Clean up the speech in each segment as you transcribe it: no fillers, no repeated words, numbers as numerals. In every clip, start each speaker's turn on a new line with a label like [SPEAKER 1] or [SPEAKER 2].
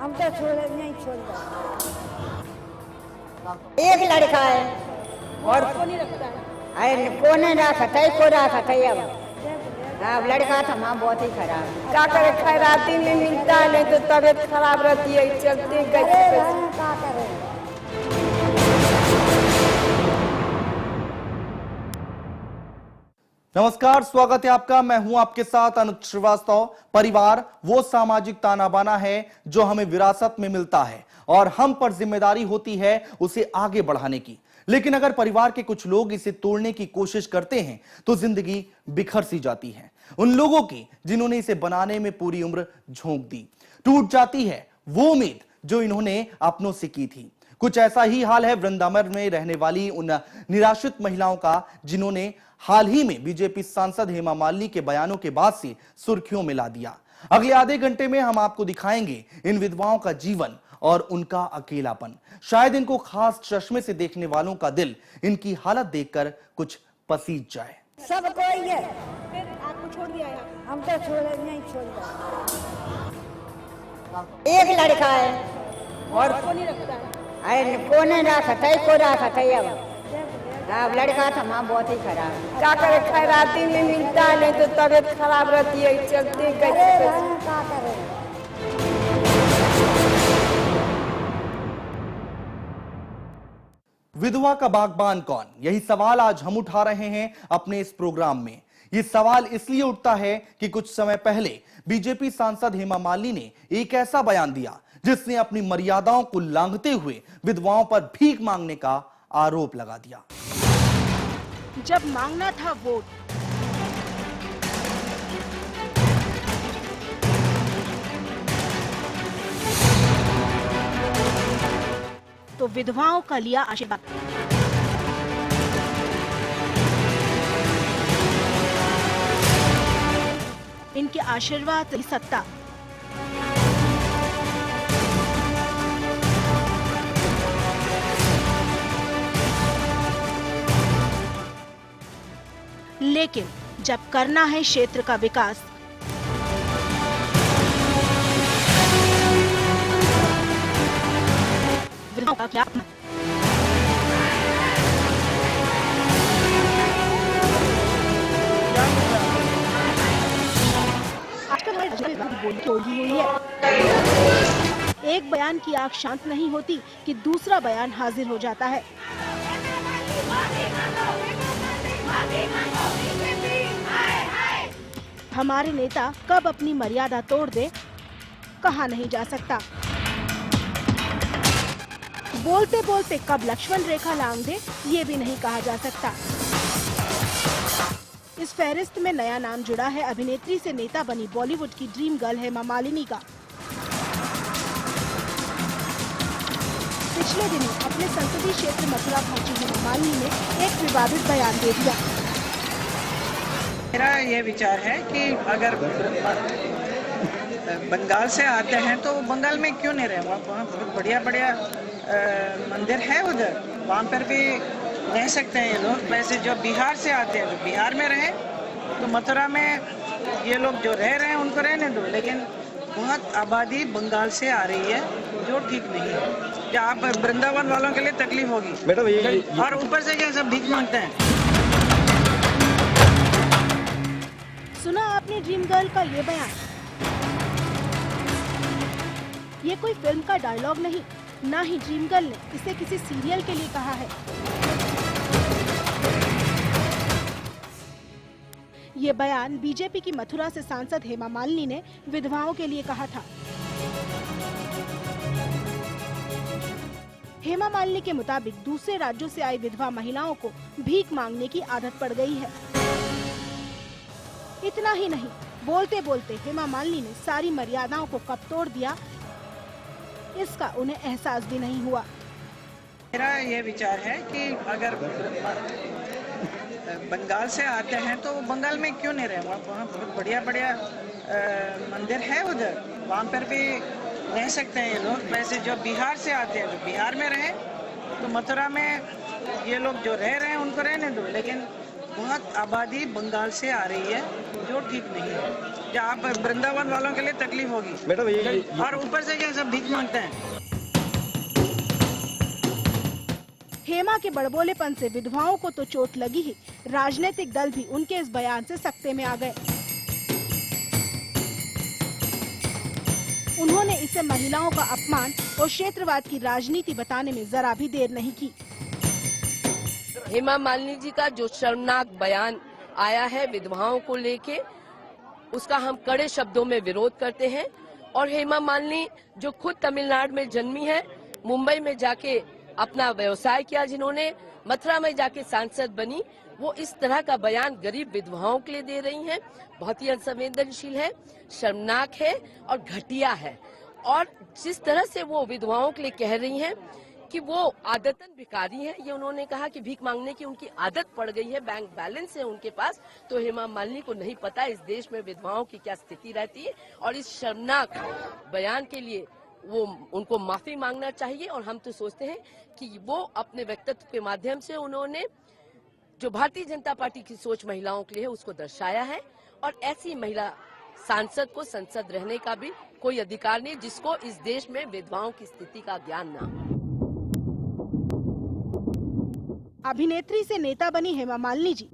[SPEAKER 1] हम तो छोड़े नहीं छोड़
[SPEAKER 2] एक लड़का है और
[SPEAKER 1] नहीं रखता
[SPEAKER 2] अरे कोने ना सटाई को रहा सटाई अब लड़का था माँ बहुत ही खराब है।
[SPEAKER 3] क्या करे, खैराती में मिलता है, नहीं तो तबीयत खराब रहती है, चलते
[SPEAKER 1] क्या करें।
[SPEAKER 4] नमस्कार, स्वागत है आपका। मैं हूं आपके साथ अनुज श्रीवास्तव। परिवार वो सामाजिक ताना बाना है जो हमें विरासत में मिलता है और हम पर जिम्मेदारी होती है उसे आगे बढ़ाने की। लेकिन अगर परिवार के कुछ लोग इसे तोड़ने की कोशिश करते हैं तो जिंदगी बिखर सी जाती है। उन लोगों की जिन्होंने इसे बनाने में पूरी उम्र झोंक दी, टूट जाती है वो उम्मीद जो इन्होंने अपनों से की थी। कुछ ऐसा ही हाल है वृंदावन में रहने वाली उन निराश्रित महिलाओं का जिन्होंने हाल ही में बीजेपी सांसद हेमा मालिनी के बयानों के बाद से सुर्खियों में ला दिया। अगले आधे घंटे में हम आपको दिखाएंगे इन विधवाओं का जीवन और उनका अकेलापन। शायद इनको खास चश्मे से देखने वालों का दिल इनकी हालत देखकर कुछ पसीज जाए।
[SPEAKER 1] सब कोई है,
[SPEAKER 3] फिर आपको छोड़ दिया है।
[SPEAKER 1] हम तो छोड़े नहीं छोड़
[SPEAKER 2] एक लड़का है और
[SPEAKER 3] नहीं रखता है।
[SPEAKER 2] अरे कोने ना सटाई को रहा सटाई अब लड़का था माँ बहुत ही खराब है।
[SPEAKER 3] क्या करे, खैराती में मिलता है, नहीं तो तबीयत खराब रहती है, चलते
[SPEAKER 1] क्या करें।
[SPEAKER 4] विधवा का बागबान कौन? यही सवाल आज हम उठा रहे हैं अपने इस प्रोग्राम में। ये सवाल इसलिए उठता है कि कुछ समय पहले बीजेपी सांसद हेमा मालिनी ने एक ऐसा बयान दिया जिसने अपनी मर्यादाओं को लांघते हुए विधवाओं पर भीख मांगने का आरोप लगा दिया।
[SPEAKER 3] जब मांगना था वोट, तो विधवाओं का लिया आशीर्वाद। इनके आशीर्वाद की सत्ता। लेकिन जब करना है क्षेत्र का विकास, विधवाओं का क्या? आजकल बोली हुई है। एक बयान की आग शांत नहीं होती कि दूसरा बयान हाजिर हो जाता है। हमारे नेता कब अपनी मर्यादा तोड़ दे कहा नहीं जा सकता। बोलते बोलते कब लक्ष्मण रेखा लांघ दे ये भी नहीं कहा जा सकता। इस फहरिस्त में नया नाम जुड़ा है अभिनेत्री से नेता बनी बॉलीवुड की ड्रीम गर्ल हेमा मालिनी का। पिछले दिनों अपने संसदीय क्षेत्र मथुरा पहुंची हेमा मालिनी ने एक विवादित बयान दे दिया।
[SPEAKER 5] मेरा ये विचार है कि अगर बंगाल से आते हैं तो बंगाल में क्यों नहीं रहे, वहाँ बहुत बढ़िया बढ़िया मंदिर है उधर, वहाँ पर भी रह सकते हैं ये लोग। वैसे जो बिहार से आते हैं तो बिहार में रहें, तो मथुरा में ये लोग जो रह रहे हैं उनको रहने दो। लेकिन बहुत आबादी बंगाल से आ रही है जो ठीक नहीं है। क्या आप वृंदावन वालों के लिए तकलीफ होगी मैडम, और ऊपर से क्या सब भीख मांगते हैं।
[SPEAKER 3] सुना आपने ड्रीम गर्ल का ये बयान? ये कोई फिल्म का डायलॉग नहीं, ना ही ड्रीम गर्ल ने इसे किसी सीरियल के लिए कहा है। ये बयान बीजेपी की मथुरा से सांसद हेमा मालिनी ने विधवाओं के लिए कहा था। हेमा मालिनी के मुताबिक दूसरे राज्यों से आई विधवा महिलाओं को भीख मांगने की आदत पड़ गई है। इतना ही नहीं, बोलते बोलते हेमा मालिनी ने सारी मर्यादाओं को कब तोड़ दिया इसका उन्हें एहसास भी नहीं हुआ।
[SPEAKER 5] मेरा ये विचार है कि अगर बंगाल से आते हैं तो बंगाल में क्यों नहीं रहे, वहाँ बहुत बढ़िया बढ़िया मंदिर है उधर, वहाँ पर भी रह सकते हैं ये लोग। वैसे जो बिहार से आते हैं तो बिहार में रहें, तो मथुरा में ये लोग जो रह रहे हैं उनको रहने दो। लेकिन बहुत आबादी बंगाल से आ रही है, जो ठीक नहीं है। जो आप वृंदावन वालों के लिए तकलीफ होगी
[SPEAKER 6] मैडम ये
[SPEAKER 5] और ऊपर से क्या सब भीख मांगते हैं।
[SPEAKER 3] हेमा के बड़बोलेपन से विधवाओं को तो चोट लगी ही, राजनीतिक दल भी उनके इस बयान से सकते में आ गए। उन्होंने इसे महिलाओं का अपमान और क्षेत्रवाद की राजनीति बताने में जरा भी देर नहीं की।
[SPEAKER 7] हेमा मालिनी जी का जो शर्मनाक बयान आया है विधवाओं को लेके, उसका हम कड़े शब्दों में विरोध करते हैं। और हेमा मालिनी जो खुद तमिलनाडु में जन्मी है, मुंबई में जाके अपना व्यवसाय किया, जिन्होंने मथुरा में जाके सांसद बनी, वो इस तरह का बयान गरीब विधवाओं के लिए दे रही हैं। बहुत ही असंवेदनशील है, शर्मनाक है और घटिया है। और जिस तरह से वो विधवाओं के लिए कह रही हैं कि वो आदतन भिखारी हैं, ये उन्होंने कहा कि भीख मांगने की उनकी आदत पड़ गई है, बैंक बैलेंस है उनके पास, तो हेमा मालिनी को नहीं पता इस देश में विधवाओं की क्या स्थिति रहती है। और इस शर्मनाक बयान के लिए वो उनको माफी मांगना चाहिए। और हम तो सोचते हैं कि वो अपने व्यक्तित्व के माध्यम से उन्होंने जो भारतीय जनता पार्टी की सोच महिलाओं के लिए है उसको दर्शाया है। और ऐसी महिला सांसद को संसद रहने का भी कोई अधिकार नहीं जिसको इस देश में विधवाओं की स्थिति का ज्ञान ना हो।
[SPEAKER 3] अभिनेत्री से नेता बनी हेमा मालिनी जी,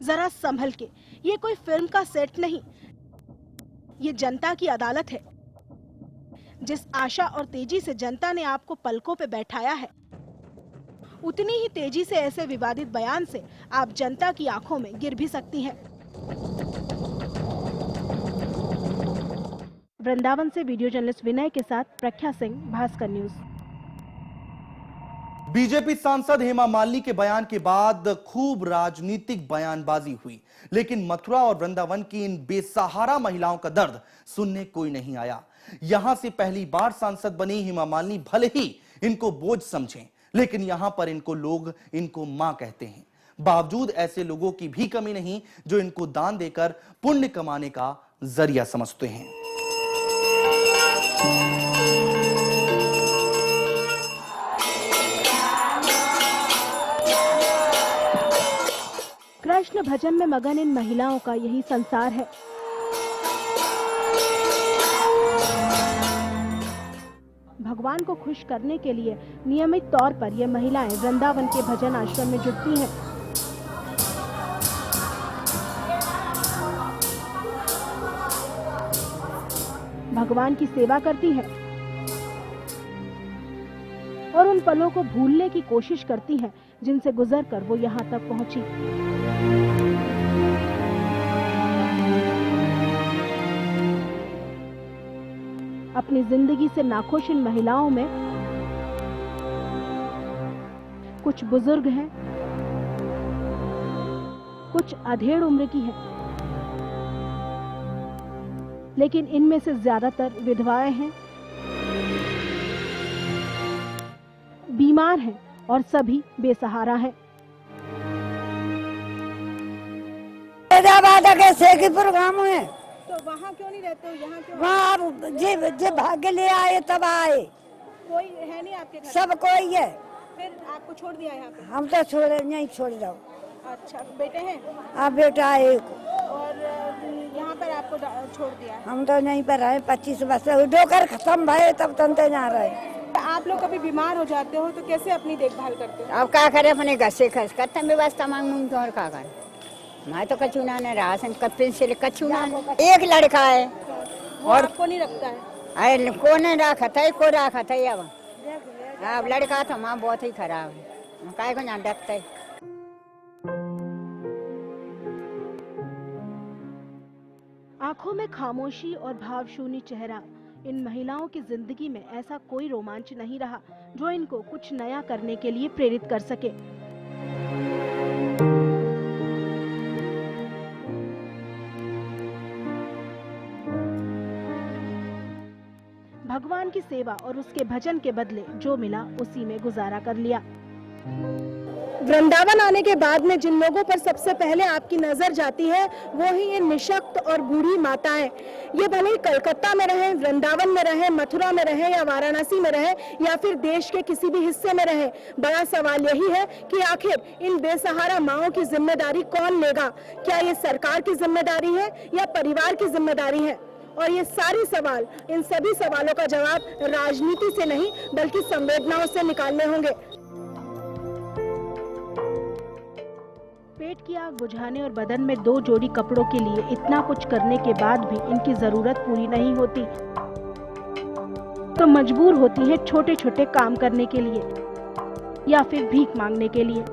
[SPEAKER 3] जरा संभल के, ये कोई फिल्म का सेट नहीं, ये जनता की अदालत है। जिस आशा और तेजी से जनता ने आपको पलकों पे बैठाया है, उतनी ही तेजी से ऐसे विवादित बयान से आप जनता की आंखों में गिर भी सकती हैं। वृंदावन से वीडियो जर्नलिस्ट विनय के साथ प्रख्या सिंह, भास्कर न्यूज।
[SPEAKER 4] बीजेपी सांसद हेमा मालिनी के बयान के बाद खूब राजनीतिक बयानबाजी हुई, लेकिन मथुरा और वृंदावन की इन बेसहारा महिलाओं का दर्द सुनने कोई नहीं आया। यहां से पहली बार सांसद बनी हेमा मालिनी भले ही इनको बोझ समझें, लेकिन यहां पर इनको लोग इनको मां कहते हैं। बावजूद ऐसे लोगों की भी कमी नहीं जो इनको दान देकर पुण्य कमाने का जरिया समझते हैं।
[SPEAKER 3] कृष्ण भजन में मगन इन महिलाओं का यही संसार है। भगवान को खुश करने के लिए नियमित तौर पर ये महिलाएं वृंदावन के भजन आश्रम में जुटती हैं। भगवान की सेवा करती हैं और उन पलों को भूलने की कोशिश करती हैं जिनसे गुजरकर वो यहाँ तक पहुंची। अपनी जिंदगी से नाखुश इन महिलाओं में कुछ बुजुर्ग हैं, कुछ अधेड़ उम्र की हैं, लेकिन इनमें से ज्यादातर विधवाएं हैं, बीमार हैं और सभी बेसहारा हैं।
[SPEAKER 1] कैसे प्रोग्राम है
[SPEAKER 3] तो वहाँ क्यों नहीं रहते हो? यहाँ क्यों?
[SPEAKER 1] वहाँ जे भाग्य ले आए तब आए,
[SPEAKER 3] कोई है नहीं आपके घर?
[SPEAKER 1] सब कोई है।
[SPEAKER 3] फिर आपको छोड़ दिया यहाँ पे?
[SPEAKER 1] हम तो छोड़े नहीं, छोड़ जाओ।
[SPEAKER 3] अच्छा, बेटे हैं?
[SPEAKER 1] आप बेटा एक
[SPEAKER 3] और यहाँ पर आपको छोड़ दिया?
[SPEAKER 1] हम तो नहीं पर रहे, 25 वर्ष डोकर खत्म भये तब तंते ना रहे।
[SPEAKER 3] आप लोग कभी बीमार हो जाते हो तो कैसे अपनी देखभाल करते हो?
[SPEAKER 2] अब क्या करे, अपने घर से खर्च करते हैं, व्यवस्था मांग और क्या करें। मैं तो कछु ना राशन कपिल से कछु ना, एक लड़का है
[SPEAKER 3] और आपको नहीं रखता है?
[SPEAKER 2] अरे कौन रखा था, को रखा था अब लड़का तो माँ बहुत ही खराब है, काय को ना डरता है।
[SPEAKER 3] आंखों में खामोशी और भावशून्य चेहरा, इन महिलाओं की जिंदगी में ऐसा कोई रोमांच नहीं रहा जो इनको कुछ नया करने के लिए प्रेरित कर सके। भगवान की सेवा और उसके भजन के बदले जो मिला उसी में गुजारा कर लिया। वृंदावन आने के बाद में जिन लोगों पर सबसे पहले आपकी नजर जाती है वो ही ये निशक्त और बूढ़ी माताएं। ये भले ही कलकत्ता में रहे, वृंदावन में रहे, मथुरा में रहे या वाराणसी में रहे या फिर देश के किसी भी हिस्से में रहे, बड़ा सवाल यही है कि आखिर इन बेसहारा माओं की जिम्मेदारी कौन लेगा? क्या ये सरकार की जिम्मेदारी है या परिवार की जिम्मेदारी है? और ये सारे सवाल, इन सभी सवालों का जवाब राजनीति से नहीं बल्कि संवेदनाओं से निकालने होंगे। पेट की आग बुझाने और बदन में 2 जोड़ी कपड़ों के लिए इतना कुछ करने के बाद भी इनकी जरूरत पूरी नहीं होती तो मजबूर होती हैं छोटे छोटे काम करने के लिए या फिर भीख मांगने के लिए।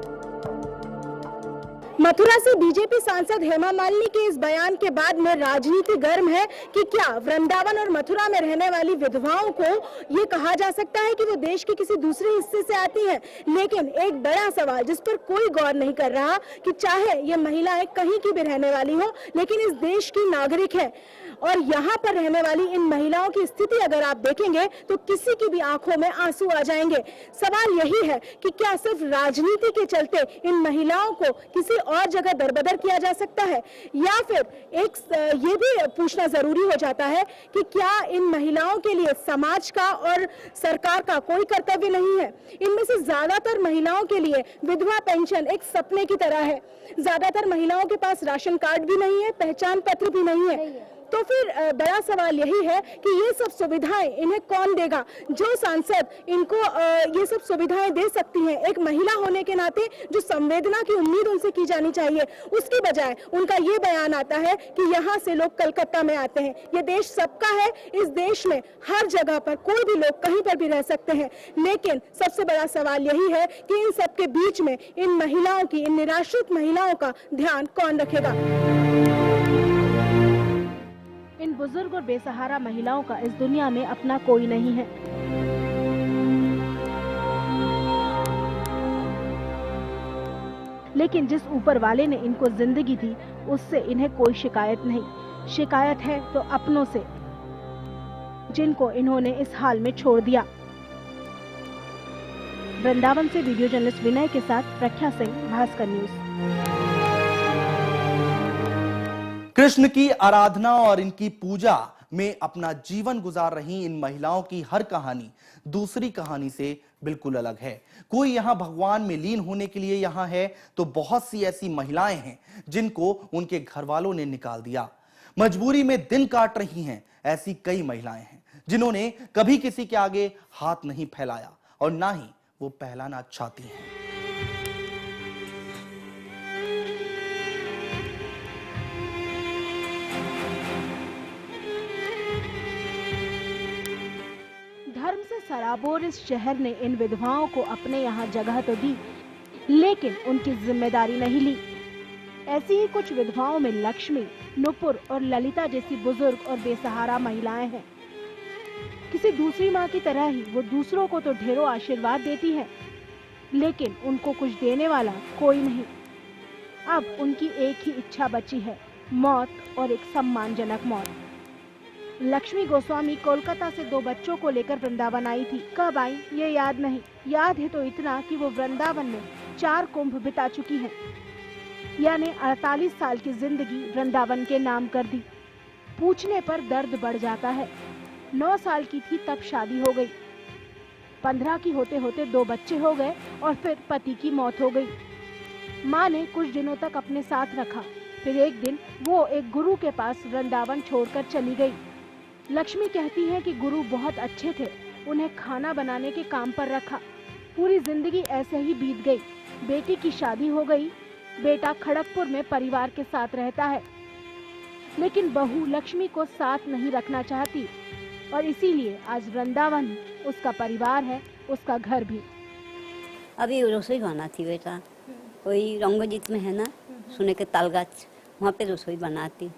[SPEAKER 3] मथुरा से बीजेपी सांसद हेमा मालिनी के इस बयान के बाद में राजनीति गर्म है कि क्या वृंदावन और मथुरा में रहने वाली विधवाओं को ये कहा जा सकता है कि वो देश के किसी दूसरे हिस्से से आती हैं? लेकिन एक बड़ा सवाल जिस पर कोई गौर नहीं कर रहा कि चाहे ये महिलाएं कहीं की भी रहने वाली हो लेकिन इस देश की नागरिक है और यहाँ पर रहने वाली इन महिलाओं की स्थिति अगर आप देखेंगे तो किसी की भी आंखों में आंसू आ जाएंगे। सवाल यही है कि क्या सिर्फ राजनीति के चलते इन महिलाओं को किसी और जगह दरबदर किया जा सकता है या फिर एक ये भी पूछना जरूरी हो जाता है कि क्या इन महिलाओं के लिए समाज का और सरकार का कोई कर्तव्य नहीं है? इनमें से ज्यादातर महिलाओं के लिए विधवा पेंशन एक सपने की तरह है। ज्यादातर महिलाओं के पास राशन कार्ड भी नहीं है, पहचान पत्र भी नहीं है। तो फिर बड़ा सवाल यही है कि ये सब सुविधाएं इन्हें कौन देगा? जो सांसद इनको ये सब सुविधाएं दे सकती हैं एक महिला होने के नाते जो संवेदना की उम्मीद उनसे की जानी चाहिए, उसकी बजाय उनका ये बयान आता है कि यहाँ से लोग कलकत्ता में आते हैं। ये देश सबका है, इस देश में हर जगह पर कोई भी लोग कहीं पर भी रह सकते हैं। लेकिन सबसे बड़ा सवाल यही है कि इन सबके बीच में इन महिलाओं की, इन निराश्रित महिलाओं का ध्यान कौन रखेगा? इन बुजुर्ग और बेसहारा महिलाओं का इस दुनिया में अपना कोई नहीं है। लेकिन जिस ऊपर वाले ने इनको जिंदगी दी उससे इन्हें कोई शिकायत नहीं। शिकायत है तो अपनों से जिनको इन्होंने इस हाल में छोड़ दिया। वृंदावन से वीडियो जर्नलिस्ट विनय के साथ प्रख्या सिंह, भास्कर न्यूज।
[SPEAKER 4] कृष्ण की आराधना और इनकी पूजा में अपना जीवन गुजार रही इन महिलाओं की हर कहानी दूसरी कहानी से बिल्कुल अलग है। कोई यहाँ भगवान में लीन होने के लिए यहाँ है तो बहुत सी ऐसी महिलाएं हैं जिनको उनके घर वालों ने निकाल दिया। मजबूरी में दिन काट रही हैं। ऐसी कई महिलाएं हैं जिन्होंने कभी किसी के आगे हाथ नहीं फैलाया और ना ही वो फैलाना चाहती हैं।
[SPEAKER 3] धर्म से सराबोर इस शहर ने इन विधवाओं को अपने यहाँ जगह तो दी लेकिन उनकी जिम्मेदारी नहीं ली। ऐसी ही कुछ विधवाओं में लक्ष्मी, नुपुर और ललिता जैसी बुजुर्ग और बेसहारा महिलाएं हैं। किसी दूसरी माँ की तरह ही वो दूसरों को तो ढेरों आशीर्वाद देती है लेकिन उनको कुछ देने वाला कोई नहीं। अब उनकी एक ही इच्छा बची है, मौत और एक सम्मानजनक मौत। लक्ष्मी गोस्वामी कोलकाता से 2 बच्चों को लेकर वृंदावन आई थी। कब आई ये याद नहीं, याद है तो इतना कि वो वृंदावन में 4 कुंभ बिता चुकी हैं, यानी 48 साल की जिंदगी वृंदावन के नाम कर दी। पूछने पर दर्द बढ़ जाता है। 9 साल की थी तब शादी हो गई, 15 की होते होते 2 बच्चे हो गए और फिर पति की मौत हो गई। माँ ने कुछ दिनों तक अपने साथ रखा, फिर एक दिन वो एक गुरु के पास वृंदावन छोड़कर चली गई। लक्ष्मी कहती है कि गुरु बहुत अच्छे थे, उन्हें खाना बनाने के काम पर रखा। पूरी जिंदगी ऐसे ही बीत गई। बेटी की शादी हो गई, बेटा खड़गपुर में परिवार के साथ रहता है लेकिन बहू लक्ष्मी को साथ नहीं रखना चाहती और इसीलिए आज वृंदावन उसका परिवार है, उसका घर भी।
[SPEAKER 6] अभी रसोई बनाती बेटा, वही रंगजीत में है ना, सुने के तालगाछ, वहाँ पे रसोई बनाती।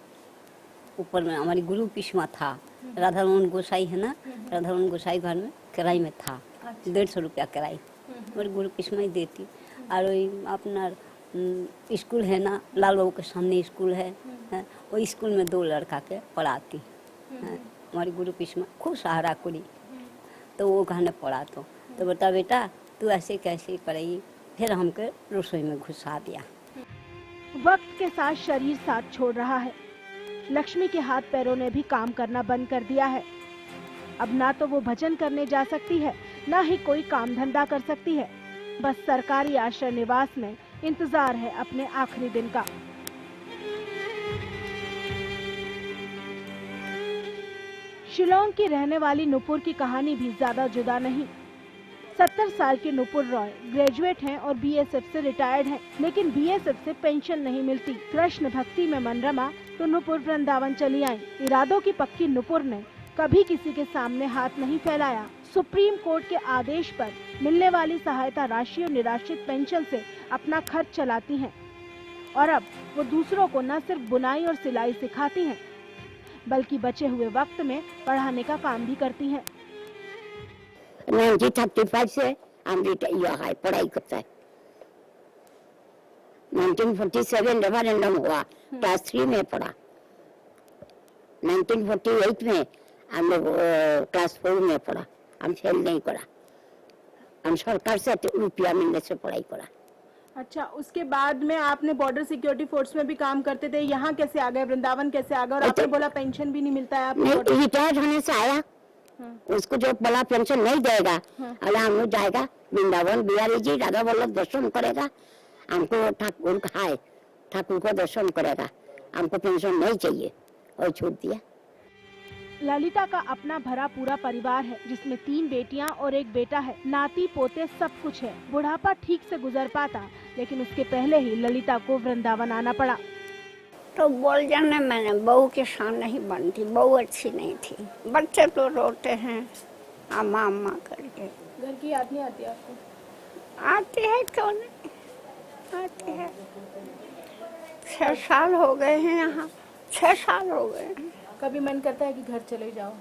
[SPEAKER 6] ऊपर में हमारी गुरु पिस्मा था, राधा रमन गोसाई है ना, राधा रमन गोसाई घर में किराए में था। 150 रुपया किराए हमारी गुरु पिस्मा ही देती। और वही अपना स्कूल है ना, लाल बाबू के सामने स्कूल है, वो स्कूल में 2 लड़का के पढ़ाती है हमारी गुरु पिस्मा, खूब सहारा करी। तो वो कहने पढ़ा तो बता बेटा तू ऐसे कैसे करेगी, फिर हमको रसोई में घुसा दिया।
[SPEAKER 3] वक्त के साथ शरीर साथ छोड़ रहा है। लक्ष्मी के हाथ पैरों ने भी काम करना बंद कर दिया है। अब ना तो वो भजन करने जा सकती है, ना ही कोई काम धंधा कर सकती है। बस सरकारी आश्रय निवास में इंतजार है अपने आखिरी दिन का। शिलोंग की रहने वाली नुपुर की कहानी भी ज्यादा जुदा नहीं। 70 साल के नुपुर रॉय ग्रेजुएट हैं और बीएसएफ से रिटायर्ड हैं, लेकिन बीएसएफ से पेंशन नहीं मिलती। कृष्ण भक्ति में मन रमा तो नुपुर वृंदावन चली आई। इरादों की पक्की नुपुर ने कभी किसी के सामने हाथ नहीं फैलाया। सुप्रीम कोर्ट के आदेश पर मिलने वाली सहायता राशि और निराश्रित पेंशन से अपना खर्च चलाती हैं और अब वो दूसरों को न सिर्फ बुनाई और सिलाई सिखाती हैं, बल्कि बचे हुए वक्त में पढ़ाने का काम भी करती हैं।
[SPEAKER 2] 1935 से हम पढ़ाई करता है। 1947 रेफरेंडम हुआ, क्लास 3 में पढ़ा। 1948 में हम लोग क्लास 4 में पढ़ा। हम फेल नहीं करा, हम सरकार से रुपया मिलने से पढ़ाई करा।
[SPEAKER 3] अच्छा, उसके बाद में आपने बॉर्डर सिक्योरिटी फोर्स में भी काम करते थे। यहाँ कैसे आ गए, वृंदावन कैसे आ गए? और आपने बोला पेंशन भी नहीं मिलता है आपको।
[SPEAKER 2] रिटायर्ड होने से आया, उसको जो बोला पेंशन नहीं देगा, अगर हम लोग जाएगा वृंदावन, बिहारी जी राधा वल्लभ दर्शन करेगा, हमको ठाकुर खाए, ठाकुर को दर्शन करेगा, हमको पेंशन नहीं चाहिए, और छूट दिया।
[SPEAKER 3] ललिता का अपना भरा पूरा परिवार है, जिसमें 3 बेटियां और 1 बेटा है। नाती पोते सब कुछ है। बुढ़ापा ठीक से गुजर पाता, लेकिन उसके पहले ही ललिता को वृंदावन आना पड़ा।
[SPEAKER 2] तो बोल जाने मैंने बहू के शान नहीं बनती, बहू अच्छी नहीं थी। बच्चे तो रोते हैं अम्मा अम्मा करके।
[SPEAKER 3] घर की याद नहीं आती आपको?
[SPEAKER 2] आती है, क्यों नहीं आती है। 6 साल हो गए हैं यहाँ, 6 साल हो गए हैं।
[SPEAKER 3] कभी मन करता है कि घर चले जाओ?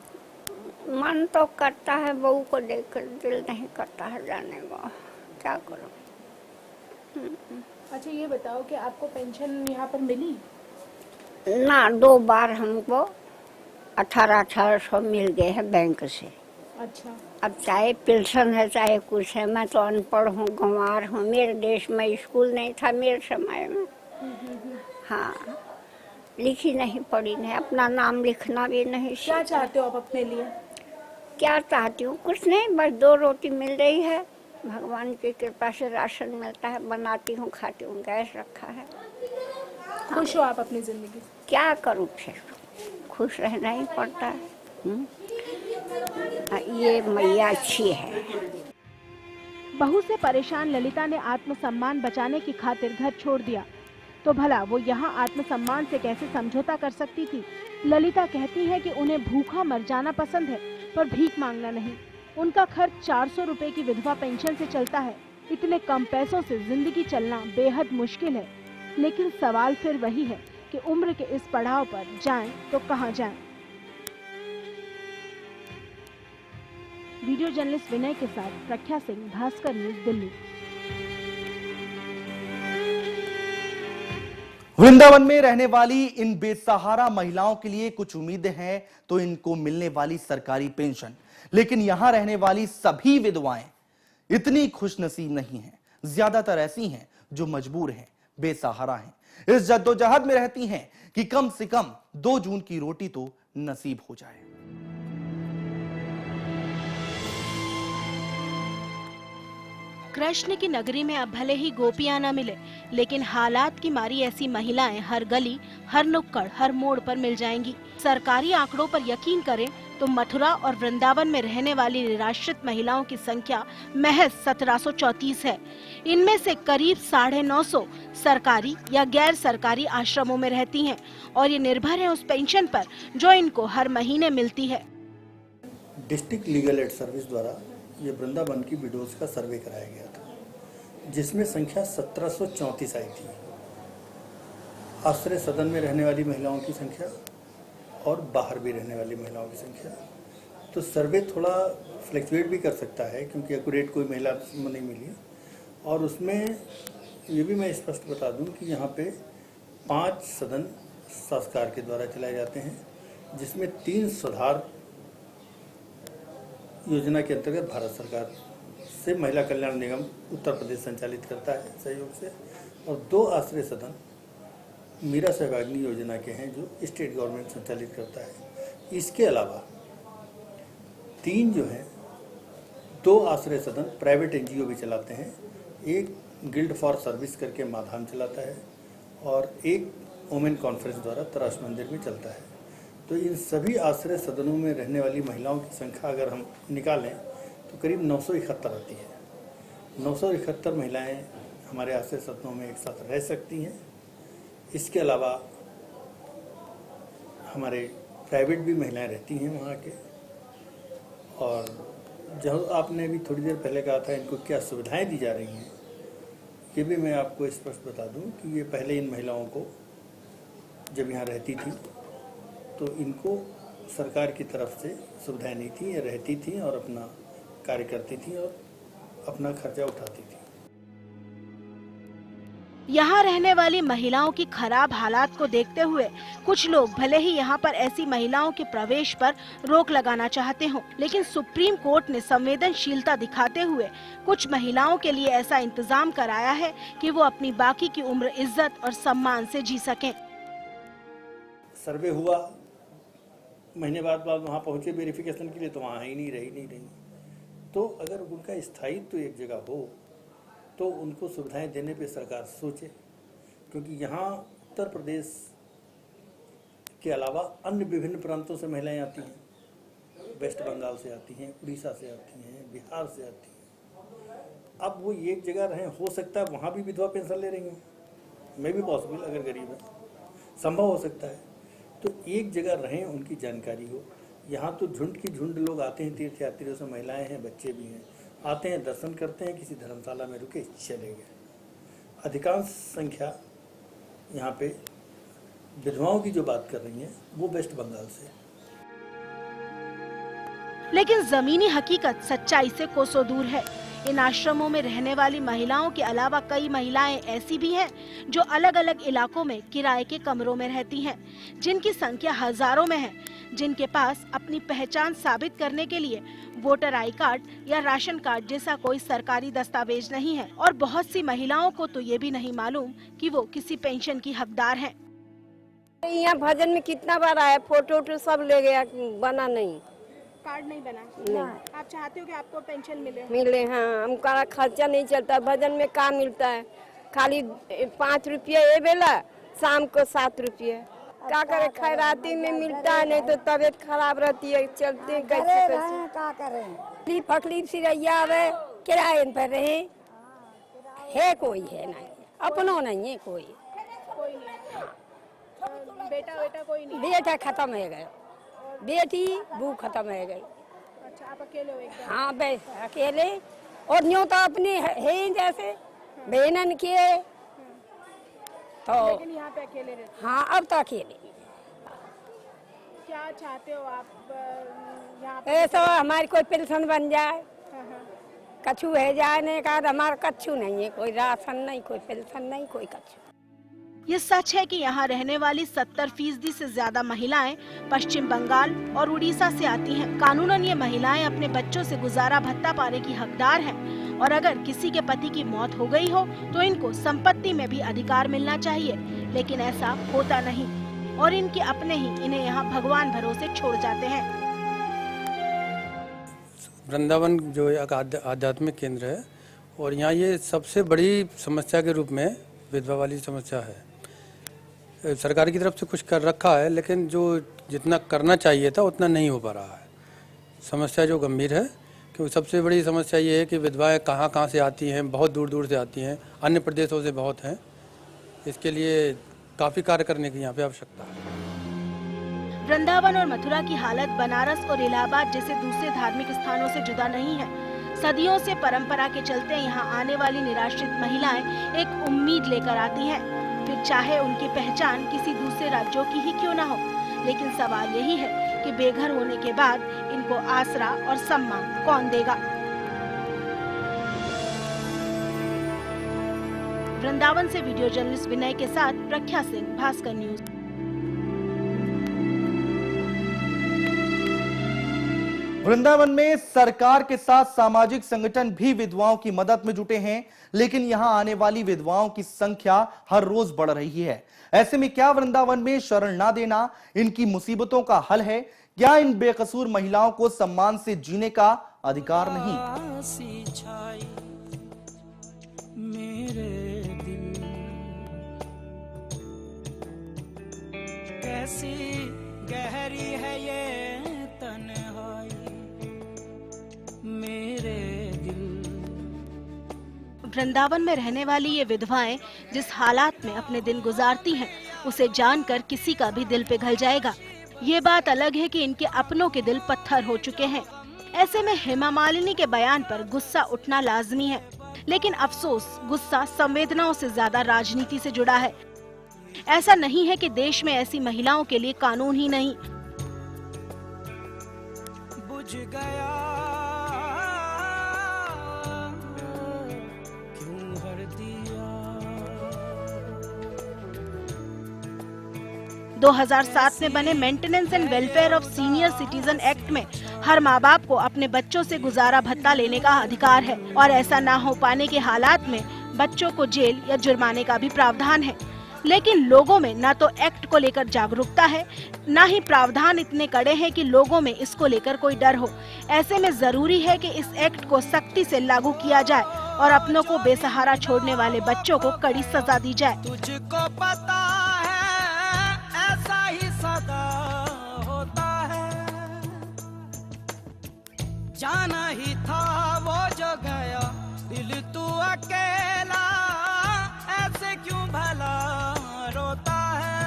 [SPEAKER 2] मन तो करता है, बहू को देखकर दिल नहीं करता है जाने को, क्या करूं।
[SPEAKER 3] अच्छा, ये बताओ कि आपको पेंशन यहाँ पर मिली?
[SPEAKER 2] ना, 2 बार हमको 1800 मिल गए हैं बैंक से।
[SPEAKER 3] अच्छा।
[SPEAKER 2] अब चाहे पेंशन है चाहे कुछ है, मैं तो अनपढ़ हूँ, गंवार हूँ। मेरे देश में स्कूल नहीं था मेरे समय में। हाँ, लिखी नहीं पढ़ी नहीं, अपना नाम लिखना भी नहीं।
[SPEAKER 3] क्या चाहते हो आप अपने लिए?
[SPEAKER 2] क्या चाहती हूँ, कुछ नहीं, बस 2 रोटी मिल रही है, भगवान की कृपा से राशन मिलता है, बनाती हूँ, खाती हूँ, गैस रखा है।
[SPEAKER 3] खुश हो आप अपनी जिंदगी से?
[SPEAKER 2] क्या करूँ, फिर खुश रहना ही पड़ता है। ये मैया अच्छी है।
[SPEAKER 3] बहू से परेशान ललिता ने आत्मसम्मान बचाने की खातिर घर छोड़ दिया, तो भला वो यहाँ आत्मसम्मान से कैसे समझौता कर सकती थी? ललिता कहती है कि उन्हें भूखा मर जाना पसंद है, पर भीख मांगना नहीं। उनका खर्च 400 रुपए की विधवा पेंशन से चलता है। इतने कम पैसों से जिंदगी चलना बेहद मुश्किल है, लेकिन सवाल फिर वही है कि उम्र के इस पड़ाव पर जाएं तो कहां जाएं? वीडियो जर्नलिस्ट विनय के साथ प्रख्या सिंह, भास्कर न्यूज, दिल्ली।
[SPEAKER 4] वृंदावन में रहने वाली इन बेसहारा महिलाओं के लिए कुछ उम्मीदें हैं तो इनको मिलने वाली सरकारी पेंशन, लेकिन यहां रहने वाली सभी विधवाएं इतनी खुशनसीब नहीं हैं। ज्यादातर ऐसी हैं जो मजबूर हैं, बेसहारा हैं, इस जद्दोजहद में रहती हैं कि कम से कम 2 जून की रोटी तो नसीब हो जाए।
[SPEAKER 3] कृष्ण की नगरी में अब भले ही गोपियां न मिले, लेकिन हालात की मारी ऐसी महिलाएं हर गली, हर नुक्कड़, हर मोड़ पर मिल जाएंगी। सरकारी आंकड़ों पर यकीन करें तो मथुरा और वृंदावन में रहने वाली निराश्रित महिलाओं की संख्या महज 1734 है। इनमें से करीब 950 सरकारी या गैर सरकारी आश्रमों में रहती हैं और ये निर्भर है उस पेंशन पर जो इनको हर महीने मिलती है।
[SPEAKER 8] डिस्ट्रिक्ट लीगल एड सर्विस द्वारा ये वृंदावन की विडोज का सर्वे कराया गया था, जिसमें संख्या 1734 आई थी। आश्रय सदन में रहने वाली महिलाओं की संख्या और बाहर भी रहने वाली महिलाओं की संख्या। तो सर्वे थोड़ा फ्लक्चुएट भी कर सकता है क्योंकि एक्यूरेट कोई महिला नहीं मिली। और उसमें ये भी मैं स्पष्ट बता दूं कि यहाँ पे 5 सदन सरकार के द्वारा चलाए जाते हैं, जिसमें 3 सुधार योजना के अंतर्गत भारत सरकार से महिला कल्याण निगम उत्तर प्रदेश संचालित करता है सहयोग से, और 2 आश्रय सदन मीरा सहभागिनी योजना के हैं जो स्टेट गवर्नमेंट संचालित करता है। इसके अलावा 3 जो हैं 2 आश्रय सदन प्राइवेट NGO भी चलाते हैं। एक गिल्ड फॉर सर्विस करके माधाम चलाता है और एक वुमेन कॉन्फ्रेंस द्वारा तराश मंदिर में चलता है। तो इन सभी आश्रय सदनों में रहने वाली महिलाओं की संख्या अगर हम निकालें तो करीब 971 आती है। 971 महिलाएं हमारे आश्रय सदनों में एक साथ रह सकती हैं। इसके अलावा हमारे प्राइवेट भी महिलाएं रहती हैं वहाँ के। और जब आपने भी थोड़ी देर पहले कहा था इनको क्या सुविधाएं दी जा रही हैं, ये भी मैं आपको स्पष्ट बता दूं कि ये पहले इन महिलाओं को जब यहाँ रहती थी तो इनको सरकार की तरफ से सुविधाएं नहीं थी, ये रहती थी और अपना कार्य करती थी और अपना खर्चा उठाती थी।
[SPEAKER 3] यहाँ रहने वाली महिलाओं की खराब हालात को देखते हुए कुछ लोग भले ही यहाँ पर ऐसी महिलाओं के प्रवेश पर रोक लगाना चाहते हों, लेकिन सुप्रीम कोर्ट ने संवेदनशीलता दिखाते हुए कुछ महिलाओं के लिए ऐसा इंतजाम कराया है कि वो अपनी बाकी की उम्र इज्जत और सम्मान से जी सकें।
[SPEAKER 8] सर्वे हुआ, महीने बाद वहाँ पहुँचे वेरिफिकेशन के लिए तो वहाँ ही नहीं रही। तो अगर उनका स्थायित्व एक जगह हो तो उनको सुविधाएं देने पे सरकार सोचे, क्योंकि यहाँ उत्तर प्रदेश के अलावा अन्य विभिन्न प्रांतों से महिलाएं आती हैं। वेस्ट बंगाल से आती हैं, उड़ीसा से आती हैं, बिहार से आती हैं। अब वो एक जगह रहें, हो सकता है वहाँ भी विधवा पेंशन ले रही हैं, मे भी पॉसिबल, अगर गरीब है संभव हो सकता है। तो एक जगह रहें, उनकी जानकारी हो। यहाँ तो झुंड की झुंड लोग आते हैं, तीर्थयात्रियों से महिलाएं हैं, बच्चे भी हैं, आते हैं, दर्शन करते हैं, किसी धर्मशाला में रुके, चले गए। अधिकांश संख्या यहाँ पे विधवाओं की जो बात कर रही हैं वो वेस्ट बंगाल से।
[SPEAKER 3] लेकिन जमीनी हकीकत सच्चाई से कोसों दूर है। इन आश्रमों में रहने वाली महिलाओं के अलावा कई महिलाएं ऐसी भी हैं जो अलग अलग इलाकों में किराए के कमरों में रहती हैं, जिनकी संख्या हजारों में है, जिनके पास अपनी पहचान साबित करने के लिए वोटर आई कार्ड या राशन कार्ड जैसा कोई सरकारी दस्तावेज नहीं है। और बहुत सी महिलाओं को तो ये भी नहीं मालूम कि वो किसी पेंशन की हकदार हैं।
[SPEAKER 1] यहाँ भजन में कितना बार आया, फोटो सब ले गया, बना नहीं,
[SPEAKER 3] कार्ड नहीं बना।
[SPEAKER 1] नहीं।
[SPEAKER 3] आप चाहते हो कि आपको पेंशन
[SPEAKER 1] मिले। हाँ, हमारा खर्चा नहीं चलता। भजन में काम मिलता है, खाली 5 रुपये ये बेला, शाम को 7 रुपये। क्या करे, खैराती में मिलता है, नहीं तो तबीयत खराब रहती है, चलते कैसे क्या करें। तकलीफ सिरैया आवे, किराए पर रहे है, कोई है नहीं, अपनो नहीं है कोई।
[SPEAKER 3] बेटा कोई नहीं।
[SPEAKER 1] बेटा खत्म हो गए, बेटी बू खत्म हो गई।
[SPEAKER 3] अच्छा, आप अकेले हो एकदम?
[SPEAKER 1] हाँ बे अकेले, और न्यू तो अपने है जैसे बहनन के, तो
[SPEAKER 3] लेकिन यहाँ पे अकेले रहते।
[SPEAKER 1] हाँ, अब तो अकेले।
[SPEAKER 3] क्या चाहते हो आप यहाँ पे?
[SPEAKER 1] ऐसा हमारी कोई पेंशन बन जाए, कछु है जाए, नहीं का हमारा कछु नहीं है, कोई राशन नहीं, कोई पेंशन नहीं, कोई कछु।
[SPEAKER 3] ये सच है कि यहाँ रहने वाली 70% से ज्यादा महिलाएं पश्चिम बंगाल और उड़ीसा से आती हैं। कानूनन ये महिलाएं अपने बच्चों से गुजारा भत्ता पाने की हकदार हैं, और अगर किसी के पति की मौत हो गई हो तो इनको संपत्ति में भी अधिकार मिलना चाहिए, लेकिन ऐसा होता नहीं और इनके अपने ही इन्हें यहाँ भगवान भरोसे छोड़ जाते हैं।
[SPEAKER 9] वृंदावन जो एक आध्यात्मिक केंद्र है, और यहाँ ये सबसे बड़ी समस्या के रूप में विधवा वाली समस्या है। सरकार की तरफ से कुछ कर रखा है, लेकिन जो जितना करना चाहिए था उतना नहीं हो पा रहा है। समस्या जो गंभीर है, क्योंकि सबसे बड़ी समस्या ये है कि विधवाएं कहाँ से आती हैं, बहुत दूर दूर से आती हैं, अन्य प्रदेशों से बहुत हैं। इसके लिए काफ़ी कार्य करने की यहाँ पे आवश्यकता है।
[SPEAKER 3] वृंदावन और मथुरा की हालत बनारस और इलाहाबाद जैसे दूसरे धार्मिक स्थानों से जुदा नहीं है। सदियों से परंपरा के चलते यहाँ आने वाली निराश्रित महिलाएं एक उम्मीद लेकर आती हैं, फिर चाहे उनकी पहचान किसी दूसरे राज्यों की ही क्यों न हो। लेकिन सवाल यही है कि बेघर होने के बाद इनको आसरा और सम्मान कौन देगा। वृंदावन से वीडियो जर्नलिस्ट विनय के साथ प्रख्या सिंह, भास्कर न्यूज।
[SPEAKER 4] वृंदावन में सरकार के साथ सामाजिक संगठन भी विधवाओं की मदद में जुटे हैं, लेकिन यहां आने वाली विधवाओं की संख्या हर रोज बढ़ रही है। ऐसे में क्या वृंदावन में शरण ना देना इनकी मुसीबतों का हल है? क्या इन बेकसूर महिलाओं को सम्मान से जीने का अधिकार नहीं?
[SPEAKER 10] कैसी गहरी है ये तन्हाई मेरे दिल।
[SPEAKER 3] वृंदावन में रहने वाली ये विधवाएं जिस हालात में अपने दिन गुजारती हैं, उसे जानकर किसी का भी दिल पिघल जाएगा। ये बात अलग है कि इनके अपनों के दिल पत्थर हो चुके हैं। ऐसे में हेमा मालिनी के बयान पर गुस्सा उठना लाजमी है, लेकिन अफसोस गुस्सा संवेदनाओं से ज्यादा राजनीति से जुड़ा है। ऐसा नहीं है कि देश में ऐसी महिलाओं के लिए कानून ही नहीं।
[SPEAKER 10] बुझ गया क्यों हर दिया।
[SPEAKER 3] 2007 में बने maintenance and welfare of senior citizen act में हर माँ बाप को अपने बच्चों से गुजारा भत्ता लेने का अधिकार है, और ऐसा ना हो पाने के हालात में बच्चों को जेल या जुर्माने का भी प्रावधान है। लेकिन लोगों में न तो एक्ट को लेकर जागरूकता है, न ही प्रावधान इतने कड़े हैं कि लोगों में इसको लेकर कोई डर हो। ऐसे में जरूरी है कि इस एक्ट को सख्ती से लागू किया जाए और अपनों को बेसहारा छोड़ने वाले बच्चों को कड़ी सजा दी जाए।
[SPEAKER 10] तुझको पता है ऐसा ही सदा होता है, जाना ही था वो जो गया दिल तू अकेला ऐसे क्यों भला रोता है।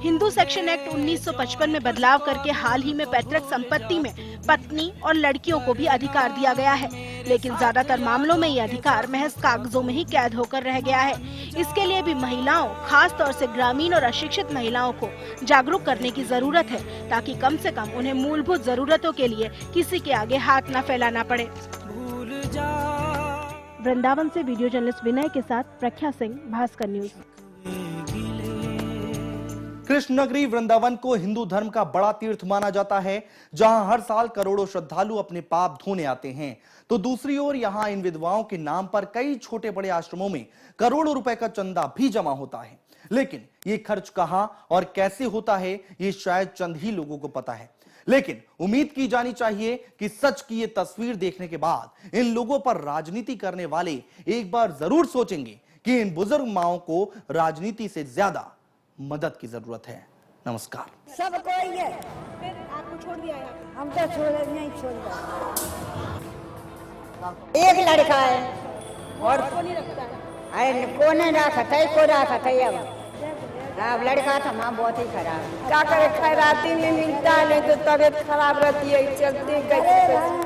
[SPEAKER 3] हिंदू सेक्शन एक्ट 1955 में बदलाव करके हाल ही में पैतृक संपत्ति में पत्नी और लड़कियों को भी अधिकार दिया गया है, लेकिन ज्यादातर मामलों में ये अधिकार महज कागजों में ही कैद होकर रह गया है। इसके लिए भी महिलाओं, खास तौर से ग्रामीण और अशिक्षित महिलाओं को जागरूक करने की जरूरत है, ताकि कम से कम उन्हें मूलभूत जरूरतों के लिए किसी के आगे हाथ न फैलाना पड़े।
[SPEAKER 10] भूल जा।
[SPEAKER 3] वृंदावन से वीडियो जर्नलिस्ट विनय के साथ प्रख्या सिंह, भास्कर न्यूज।
[SPEAKER 4] कृष्ण नगरी वृंदावन को हिंदू धर्म का बड़ा तीर्थ माना जाता है, जहां हर साल करोड़ों श्रद्धालु अपने पाप धोने आते हैं। तो दूसरी ओर यहां इन विधवाओं के नाम पर कई छोटे बड़े आश्रमों में करोड़ों रुपए का चंदा भी जमा होता है, लेकिन ये खर्च कहां और कैसे होता है ये शायद चंद ही लोगों को पता है। लेकिन उम्मीद की जानी चाहिए कि सच की ये तस्वीर देखने के बाद इन लोगों पर राजनीति करने वाले एक बार जरूर सोचेंगे कि इन बुजुर्ग माओं को राजनीति से ज्यादा मदद की जरूरत है। नमस्कार।
[SPEAKER 2] सबको ये
[SPEAKER 3] फिर आपको छोड़ दिया है?
[SPEAKER 2] हम तो छोड़े नहीं छोड़ता। एक लड़का है और
[SPEAKER 3] को नहीं रखता है।
[SPEAKER 2] अरे कोने रखा था को रखा था। अब लड़का था माँ बहुत ही खराब है।
[SPEAKER 1] क्या करे, खैराती में मिलता है नहीं तो तबीयत खराब रहती है, चलते कैसे।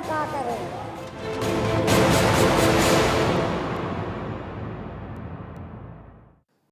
[SPEAKER 2] क्या करे